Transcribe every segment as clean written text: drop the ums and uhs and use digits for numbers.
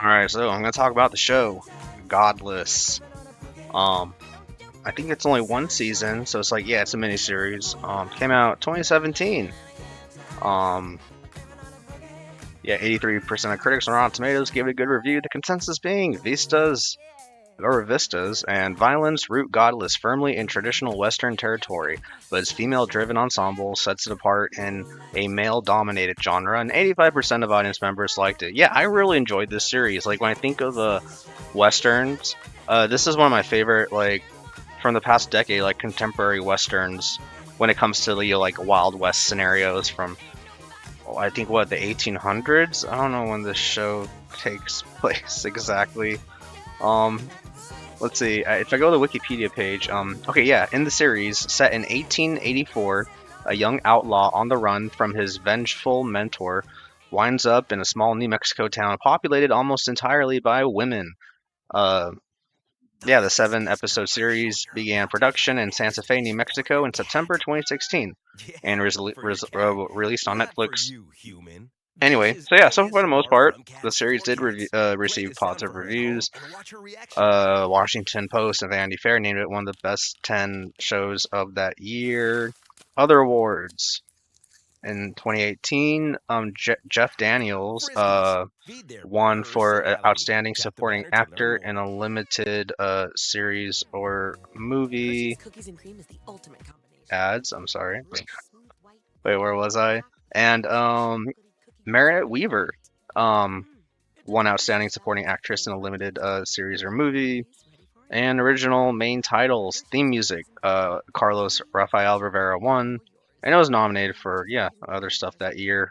Alright, so I'm gonna talk about the show, Godless. Um, I think it's only one season, so it's like, yeah, it's a miniseries. Came out 2017. Um, yeah, 83% of critics on Rotten Tomatoes gave it a good review. The consensus being Vistas, and violence root Godless firmly in traditional Western territory, but its female-driven ensemble sets it apart in a male-dominated genre, and 85% of audience members liked it. Yeah, I really enjoyed this series. Like, when I think of the Westerns, this is one of my favorite, like, from the past decade, like, contemporary Westerns when it comes to, like, Wild West scenarios from, I think, what, the 1800s? I don't know when this show takes place exactly. Um, Let's see. If I go to the Wikipedia page, okay, yeah, in the series, set in 1884, a young outlaw on the run from his vengeful mentor winds up in a small New Mexico town populated almost entirely by women. Uh, yeah, the seven-episode series began production in Santa Fe, New Mexico, in September 2016, and released on Netflix. Anyway, so yeah, so for the most part, the series did receive positive reviews. Washington Post and Vanity Fair named it one of the best 10 shows of that year. Other awards in 2018, Jeff Daniels won for outstanding supporting actor in a limited series or movie. Ads. I'm sorry. Wait, where was I? And Merritt Weaver um, won outstanding supporting actress in a limited series or movie. And original main titles, theme music, Carlos Rafael Rivera won, and it was nominated for other stuff that year.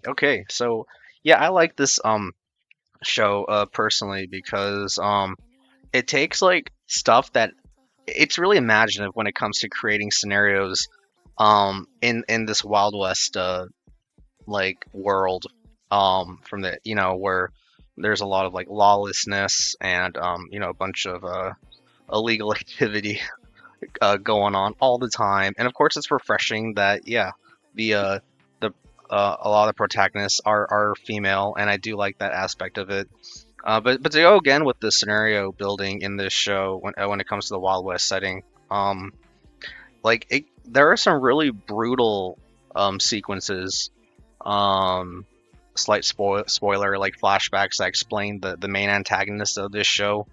Okay, so yeah, I like this show personally because it takes like stuff that it's really imaginative when it comes to creating scenarios in this Wild West like world from the where there's a lot of like lawlessness and a bunch of illegal activity going on all the time. And of course, it's refreshing that the a lot of the protagonists are female, and I do like that aspect of it. But to go again with the scenario building in this show when it comes to the Wild West setting, there are some really brutal sequences. Um, Slight spoiler, like flashbacks that explain the main antagonist of this show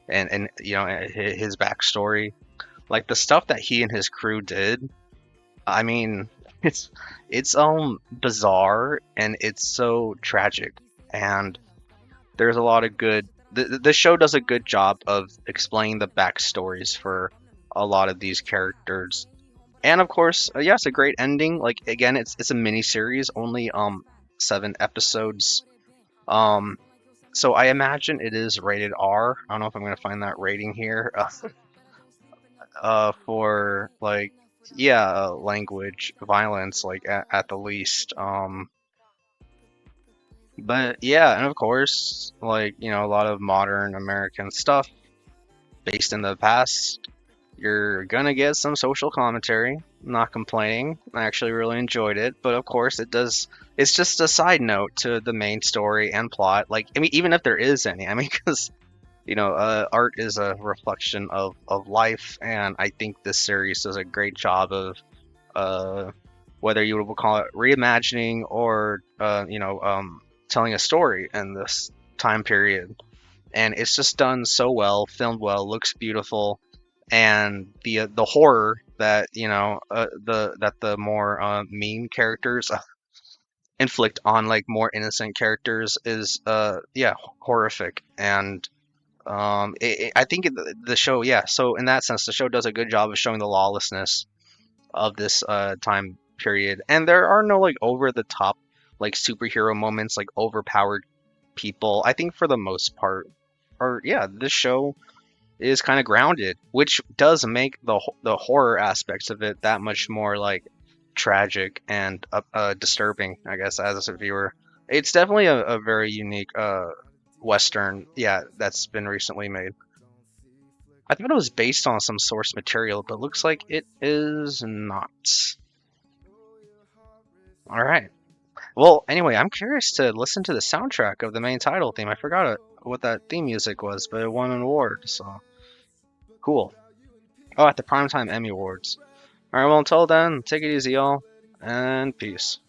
and his backstory, like the stuff that he and his crew did. I mean, it's it's bizarre and it's so tragic, and there's a lot of good. The show does a good job of explaining the backstories for a lot of these characters, and of course, yeah, it's a great ending. Like again, it's a mini series, only 7 episodes. Um, so I imagine it is rated R. I don't know if I'm gonna find that rating here. For like language violence, like at the least. But yeah, and of course, like a lot of modern American stuff based in the past, you're gonna get some social commentary. Not complaining, I actually really enjoyed it, but of course it's just a side note to the main story and plot. Like, I mean, even if there is any, I mean, because art is a reflection of life, and I think this series does a great job of uh, whether you would call it reimagining or telling a story in this time period. And it's just done so well, filmed well, looks beautiful, and the horror that the more mean characters inflict on like more innocent characters is horrific. And I think the show, yeah. So in that sense, the show does a good job of showing the lawlessness of this time period, and there are no like over the top like superhero moments, like overpowered people. I think for the most part, or yeah, this show is kind of grounded, which does make the horror aspects of it that much more like tragic and disturbing, I guess, as a viewer. It's definitely a very unique western, yeah, that's been recently made. I thought it was based on some source material, but looks like it is not. All right. Well, anyway, I'm curious to listen to the soundtrack of the main title theme. I forgot what that theme music was, but it won an award, so cool. Oh, at the Primetime Emmy Awards. All right, well, until then, take it easy, y'all, and peace.